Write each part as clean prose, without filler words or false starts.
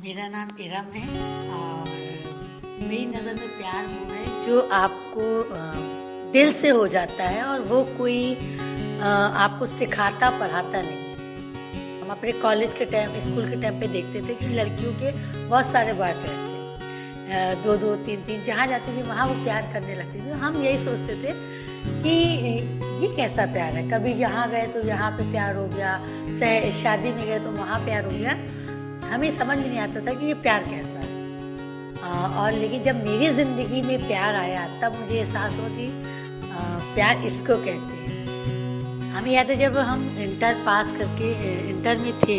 मेरा नाम इरम है और मेरी नज़र में प्यार वो है जो आपको दिल से हो जाता है और वो कोई आपको सिखाता पढ़ाता नहीं है। हम अपने कॉलेज के टाइम स्कूल के टाइम पे देखते थे कि लड़कियों के बहुत सारे बॉयफ्रेंड थे, दो दो तीन तीन, जहाँ जाती थी वहाँ वो प्यार करने लगती थी। हम यही सोचते थे कि ये कैसा प्यार है, कभी यहाँ गए तो यहाँ पे प्यार हो गया, शादी में गए तो वहाँ प्यार हो गया। हमें समझ में नहीं आता था कि ये प्यार कैसा है। और लेकिन जब मेरी ज़िंदगी में प्यार आया तब मुझे एहसास हुआ कि प्यार इसको कहते हैं। हमें याद है जब हम इंटर पास करके इंटर में थे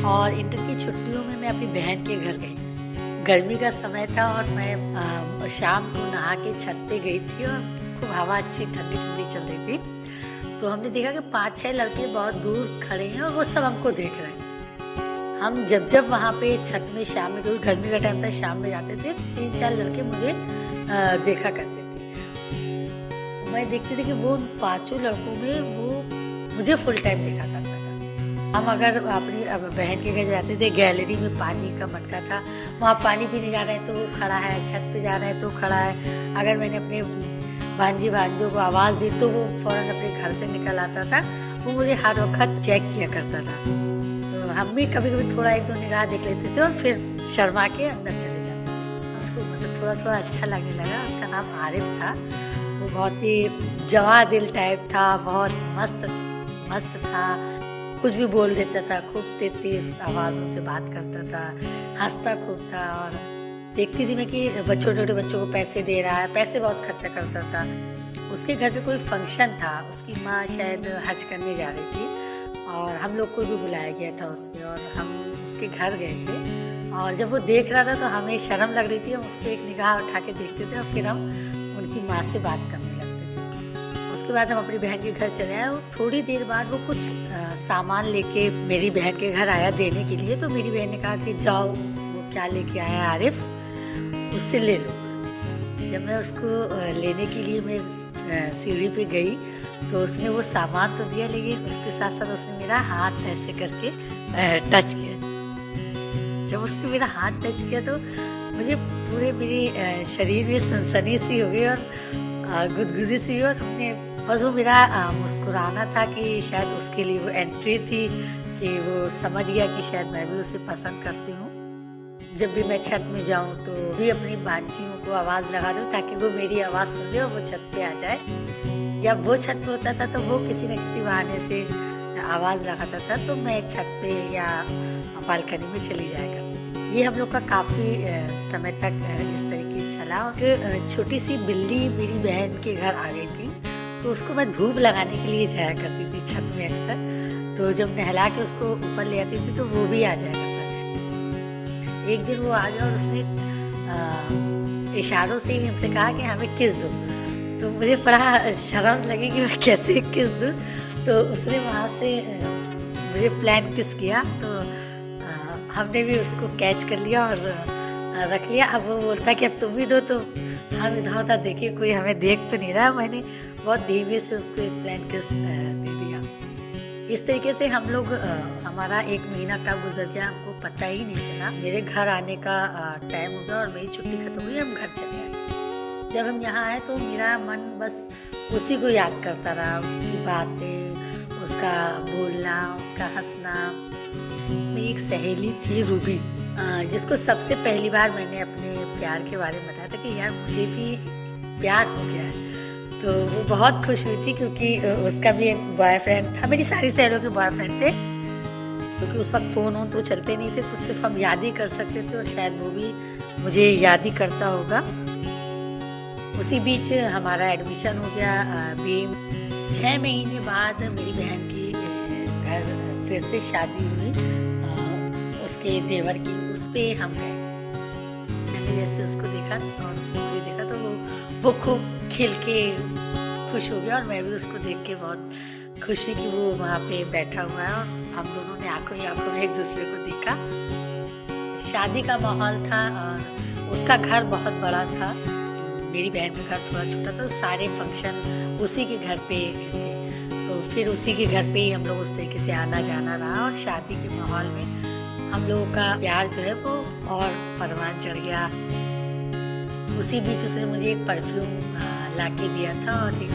और इंटर की छुट्टियों में मैं अपनी बहन के घर गई। गर्मी का समय था और मैं शाम को नहा के छत पे गई थी और खूब हवा अच्छी ठंडी ठंडी चल रही थी। तो हमने देखा कि 5-6 लड़के बहुत दूर खड़े हैं और वो सब हमको देख रहे हैं। हम जब वहाँ पे छत में शाम में, क्योंकि गर्मी का टाइम था, शाम में जाते थे, 3-4 लड़के मुझे देखा करते थे। मैं देखती थी कि वो 5 लड़कों में वो मुझे फुल टाइम देखा करता था। हम अगर अपनी बहन के घर जाते थे, गैलरी में पानी का मटका था, वहाँ पानी पीने जा रहे हैं तो वो खड़ा है, छत पे जा रहे हैं तो खड़ा है। अगर मैंने अपने भांजी भांजों को आवाज़ दी तो वो फ़ौरन अपने घर से निकल आता था। वो मुझे हर वक्त चेक किया करता था। हम भी कभी कभी थोड़ा 1-2 निगाह देख लेते थे और फिर शर्मा के अंदर चले जाते थे। उसको मतलब थोड़ा थोड़ा अच्छा लगने लगा। उसका नाम आरिफ था। वो बहुत ही जवां दिल टाइप था, बहुत मस्त था। कुछ भी बोल देता था, खूब तेज आवाज़ों से बात करता था, हंसता खूब था। और देखती थी मैं कि छोटे बच्चों को पैसे दे रहा है, पैसे बहुत खर्चा करता था। उसके घर पे कोई फंक्शन था, उसकी माँ शायद हज करने जा रही थी और हम लोग को भी बुलाया गया था उसमें, और हम उसके घर गए थे। और जब वो देख रहा था तो हमें शर्म लग रही थी। हम उसको एक निगाह उठा के देखते थे और फिर हम उनकी माँ से बात करने लगते थे। उसके बाद हम अपनी बहन के घर चले आए। थोड़ी देर बाद वो कुछ सामान लेके मेरी बहन के घर आया देने के लिए। तो मेरी बहन ने कहा कि जाओ, वो क्या लेके आया आरिफ, उससे ले लो। जब मैं उसको लेने के लिए मैं सीढ़ी पे गई तो उसने वो सामान तो दिया, लेकिन उसके साथ साथ उसने मेरा हाथ ऐसे करके टच किया। जब उसने मेरा हाथ टच किया तो मुझे पूरे मेरे शरीर में सनसनी सी हो गई और गुदगुदी सी हुई। और हमने बस वो मेरा मुस्कुराना था कि शायद उसके लिए वो एंट्री थी कि वो समझ गया कि शायद मैं भी उसे पसंद करती हूँ। जब भी मैं छत में जाऊँ तो भी अपनी बांचियों को आवाज़ लगा दूँ ताकि वो मेरी आवाज़ सुन ले और वो छत पे आ जाए। जब वो छत पे होता था तो वो किसी न किसी बहाने से आवाज़ लगाता था तो मैं छत पे या बालकनी में चली जाया करती थी। ये हम लोग का काफ़ी समय तक इस तरीके से चला। और छोटी सी बिल्ली मेरी बहन के घर आ गई थी तो उसको मैं धूप लगाने के लिए जाया करती थी छत में अक्सर। तो जब नहला के उसको ऊपर ले आती थी तो वो भी आ जाया करता था। एक दिन वो आ गया और उसने इशारों से ही हमसे कहा कि हमें किस दो। तो मुझे बड़ा शर्म लगी कि मैं कैसे किस दूँ। तो उसने वहाँ से मुझे प्लान किस किया तो हमने भी उसको कैच कर लिया और रख लिया। अब वो बोलता कि अब तुम भी दो, तो हम इधर उधर देखिए कोई हमें देख तो नहीं रहा। मैंने बहुत धीमे से उसको एक प्लान किस दे दिया। इस तरीके से हम लोग हमारा 1 महीना कब गुजर गया हमको पता ही नहीं चला। मेरे घर आने का टाइम हो गया और मेरी छुट्टी खत्म हुई, हम घर चले आए। जब हम यहाँ आए तो मेरा मन बस उसी को याद करता रहा, उसकी बातें, उसका बोलना, उसका हंसना। मेरी एक सहेली थी रूबी, जिसको सबसे पहली बार मैंने अपने प्यार के बारे में बताया था कि यार मुझे भी प्यार हो गया है। तो वो बहुत खुश हुई थी क्योंकि उसका भी एक बॉयफ्रेंड था। मेरी सारी सहेलियों के बॉयफ्रेंड थे क्योंकि उस वक्त फ़ोन तो चलते नहीं थे, तो सिर्फ हम याद ही कर सकते थे और शायद वो भी मुझे याद ही करता होगा। उसी बीच हमारा एडमिशन हो गया BA। 6 महीने बाद मेरी बहन की घर फिर से शादी हुई, उसके देवर की। उस पर हम गए। मैंने जैसे उसको देखा और उसने मुझे देखा तो वो खूब खिल के खुश हो गया और मैं भी उसको देख के बहुत खुश हुई कि वो वहाँ पे बैठा हुआ है और हम दोनों ने आंखों ही आंखों में एक दूसरे को देखा। शादी का माहौल था और उसका घर बहुत बड़ा था, मेरी बहन का घर थोड़ा छोटा था। तो सारे फंक्शन उसी के घर पे थे। तो फिर उसी के घर पे ही हम लोग उस तरीके से आना जाना रहा और शादी के माहौल में हम लोगों का प्यार जो है वो और परवान चढ़ गया। उसी बीच उसने मुझे एक परफ्यूम ला के दिया था और एक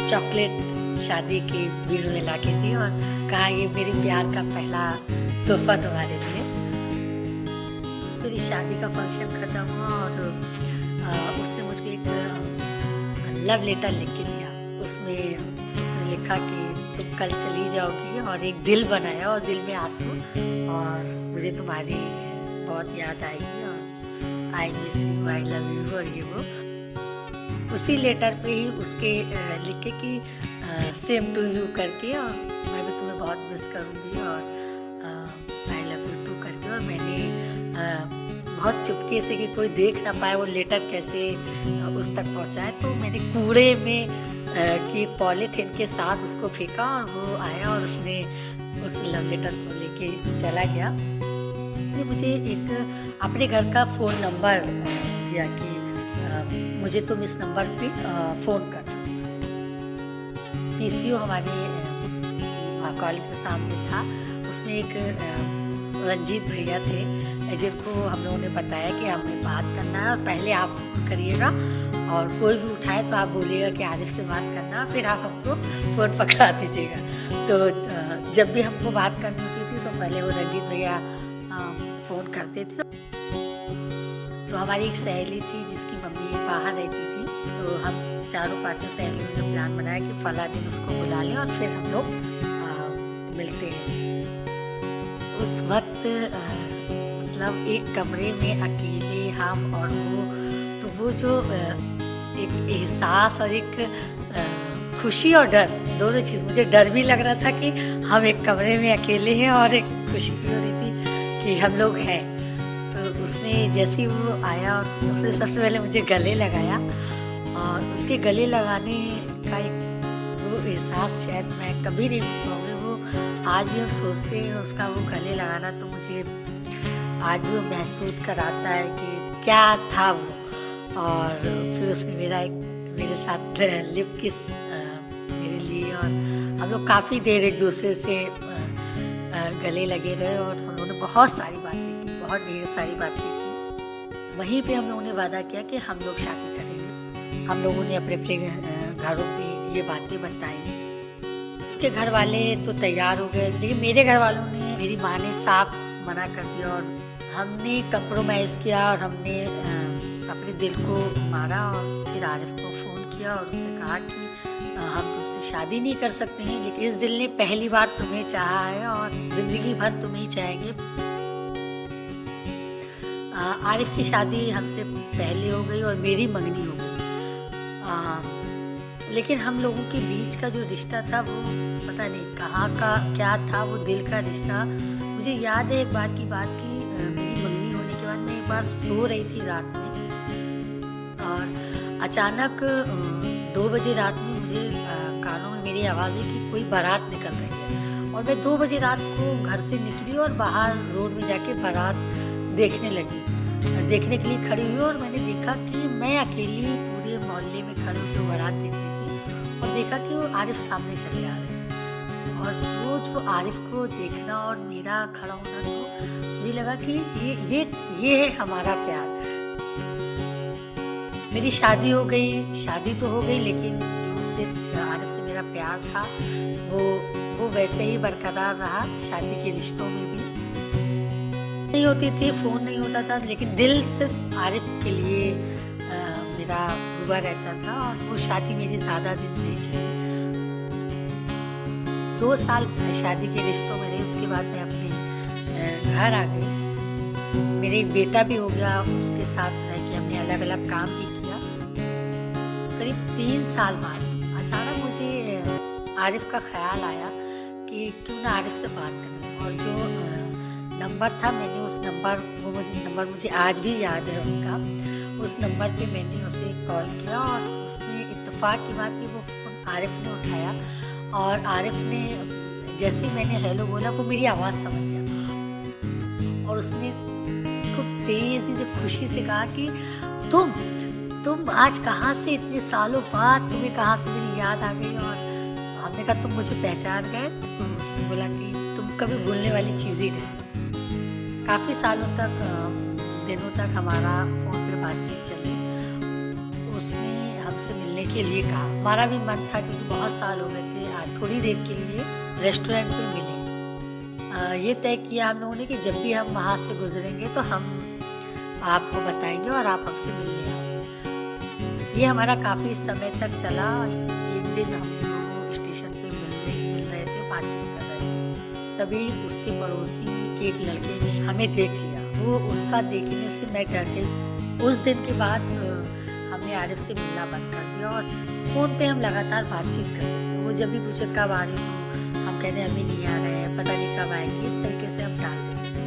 चॉकलेट शादी की भीड़ में ला के दी और कहा ये मेरी प्यार का पहला तोहफा तुम्हारे लिए। मेरी शादी का फंक्शन ख़त्म हुआ और उसने मुझको एक लव लेटर लिख के दिया। उसमें उसने लिखा कि तुम कल चली जाओगी और एक दिल बनाया और दिल में आंसू और मुझे तुम्हारी बहुत याद आएगी और I miss you, I love you और ये वो। उसी लेटर पे ही उसके लिखे कि सेम टू यू करके और मैं भी तुम्हें बहुत मिस करूँगी और आई लव यू टू करके। और मैंने बहुत चुपके से कि कोई देख ना पाए वो लेटर कैसे उस तक पहुँचाए, तो मैंने कूड़े में कि पॉलीथिन के साथ उसको फेंका और वो आया और उसने उस लव लेटर को लेके चला गया। मुझे एक अपने घर का फ़ोन नंबर दिया कि मुझे तुम इस नंबर पे फ़ोन करना। पीसीओ हमारे कॉलेज के सामने था, उसमें एक रंजीत भैया थे जिनको हम लोगों ने बताया कि हमें बात करना है और पहले आप फ़ोन करिएगा और कोई भी उठाए तो आप बोलिएगा कि आरिफ से बात करना, फिर आप हमको फ़ोन पकड़ा दीजिएगा। तो जब भी हमको बात करनी होती थी तो पहले वो रंजीत भैया फ़ोन करते थे। तो हमारी एक सहेली थी जिसकी मम्मी बाहर रहती थी, तो हम चारों पांचों सहेलियों ने प्लान बनाया कि फला दिन उसको बुला लें और फिर हम लोग मिलते हैं। उस वक्त मतलब एक कमरे में अकेले हम और वो, तो वो जो एक एहसास और एक खुशी और डर, दोनों चीज़, मुझे डर भी लग रहा था कि हम एक कमरे में अकेले हैं और एक खुशी भी हो रही थी कि हम लोग हैं। तो उसने जैसे ही वो आया और उसने सबसे पहले मुझे गले लगाया और उसके गले लगाने का एक वो एहसास शायद मैं कभी नहीं भूल पाऊँगी। वो आज भी हम सोचते हैं उसका वो गले लगाना, तो मुझे आज भी वो महसूस कराता है कि क्या था वो। और फिर उसने मेरे साथ लिप किस मेरे लिए और हम लोग काफ़ी देर एक दूसरे से गले लगे रहे और हम लोगों ने बहुत सारी बातें की, बहुत ढेर सारी बातें की। वहीं पे हम लोगों ने वादा किया कि हम लोग शादी करेंगे। हम लोगों ने अपने अपने घरों पे ये बातें बताई। उसके घर वाले तो तैयार हो गए, लेकिन मेरे घर वालों ने, मेरी माँ ने साफ मना कर दिया और हमने कंप्रोमाइज़ किया और हमने अपने दिल को मारा और फिर आरिफ को फ़ोन किया और उससे कहा कि हम तुमसे शादी नहीं कर सकते हैं, लेकिन इस दिल ने पहली बार तुम्हें चाहा है और ज़िंदगी भर तुम्हें ही चाहेंगे। आरिफ की शादी हमसे पहले हो गई और मेरी मंगनी हो गई, लेकिन हम लोगों के बीच का जो रिश्ता था वो पता नहीं कहाँ का क्या था, वो दिल का रिश्ता। मुझे याद है एक बार की बात की, मेरी मंगनी होने के बाद मैं एक बार सो रही थी रात में और अचानक 2 बजे रात में मुझे कानों में मेरी आवाज़ है कि कोई बारात निकल रही है और मैं 2 बजे रात को घर से निकली और बाहर रोड में जाके बारात देखने लगी, देखने के लिए खड़ी हुई और मैंने देखा कि मैं अकेली पूरे मोहल्ले में खड़ी होकर बारात देख रही थी और देखा कि वो आरिफ सामने चले आ रहे हैं और वो जो आरिफ को देखना और मेरा खड़ा होना, तो मुझे लगा कि ये है हमारा प्यार। मेरी शादी हो गई, शादी तो हो गई, लेकिन जो उससे आरिफ से मेरा प्यार था वो वैसे ही बरकरार रहा। शादी के रिश्तों में भी नहीं होती थी, फ़ोन नहीं होता था, लेकिन दिल सिर्फ आरिफ के लिए मेरा डूबा रहता था और वो शादी मेरी ज़्यादा दिन नहीं चली। 2 साल शादी के रिश्तों में रही, उसके बाद मैं अपने घर आ गई। मेरे एक बेटा भी हो गया, उसके साथ रह के हमने अलग अलग काम भी किया। करीब 3 साल बाद अचानक मुझे आरिफ का ख्याल आया कि क्यों ना आरिफ से बात करें, और जो नंबर था, मैंने उस नंबर मुझे आज भी याद है उसका। उस नंबर पे मैंने उसे कॉल किया और उसमें इत्तेफाक की बात कि वो फ़ोन आरिफ ने उठाया और आरिफ ने जैसे ही मैंने हेलो बोला वो मेरी आवाज़ समझ गया और उसने खूब तेज़ी से खुशी से कहा कि तुम आज कहाँ से, इतने सालों बाद तुम्हें कहाँ से मेरी याद आ गई। और हमने कहा तुम मुझे पहचान गए? तो उसने बोला कि तुम कभी भूलने वाली चीज़ ही नहीं। काफ़ी सालों तक दिनों तक हमारा फ़ोन पे बातचीत चली। उसने हमसे मिलने के लिए कहा। हमारा भी मन था क्योंकि बहुत साल हो गए थे, आज थोड़ी देर के लिए रेस्टोरेंट पे मिले। ये तय किया हम लोगों ने कि जब भी हम वहाँ से गुजरेंगे तो हम आपको बताएंगे और आप हमसे मिलने आओगे। ये हमारा काफ़ी समय तक चला। एक दिन हम लोग स्टेशन पे मिल रहे थे, बातचीत कर रहे थे, तभी उसके पड़ोसी के एक लड़के ने हमें देख लिया। वो उसका देखने से मैं डर गई। उस दिन के बाद हमने आरिफ से मिलना बंद कर दिया और फ़ोन पे हम लगातार बातचीत करते थे। वो जब भी पूछे कब आ रही तो हम कहते हैं अभी नहीं आ रहे हैं, पता नहीं कब आएंगे, इस तरीके से हम टाल देते थे।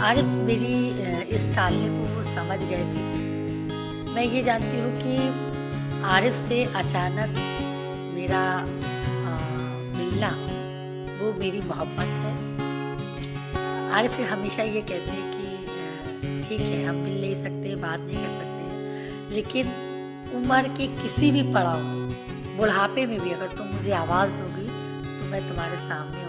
आरिफ मेरी इस टालने को वो समझ गए थे। मैं ये जानती हूँ कि आरिफ से अचानक मेरा मिलना वो मेरी मोहब्बत है। आरिफ हमेशा ये कहते हैं कि ठीक है हम मिल नहीं सकते, बात नहीं कर सकते, लेकिन उम्र के किसी भी पड़ाव में, बुढ़ापे में भी अगर तुम मुझे आवाज़ दोगी तो मैं तुम्हारे सामने